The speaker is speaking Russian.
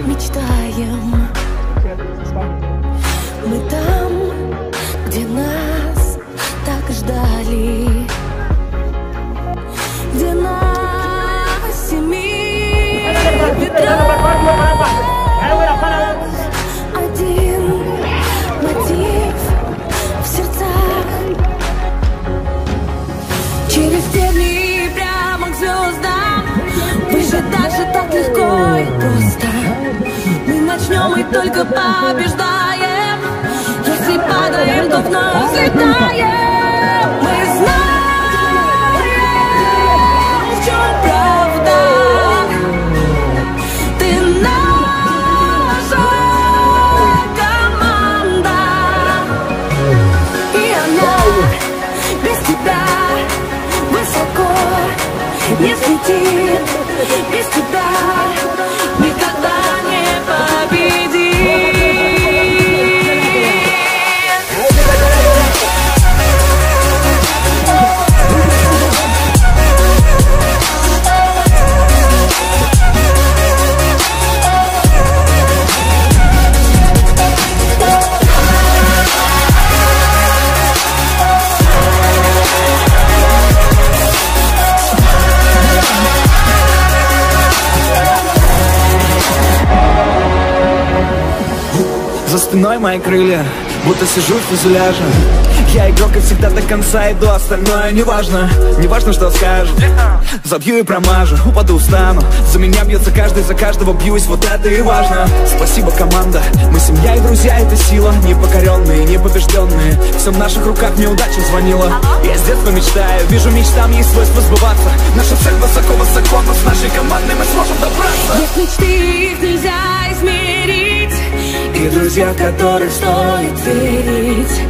мечтаем. Мы там, где нас так ждали, где на 7 ветрах один мотив в сердцах. Через тернии прямо к звездам, выжить даже так легко и просто. Мы начнем и только побеждаем. Если падаем, то вновь взлетаем. Мы знаем, в чем правда. Ты наша команда, и она без тебя высоко не взлетит. Без тебя никогда не победит. За спиной мои крылья, будто сижу в фюзеляже. Я игрок и всегда до конца иду, остальное неважно. Неважно, что скажут. Забью и промажу, упаду, встану. За меня бьется каждый, за каждого бьюсь, вот это и важно. Спасибо, команда, мы семья и друзья, это сила. Непокоренные, непобежденные, все в наших руках, неудача звонила. Я с детства мечтаю, вижу мечтам есть свойство сбываться. Наша цель высоко-высоко, но с нашей командой мы сможем добраться. Есть мечты, их нельзя измерить, и друзья, в которых стоит верить.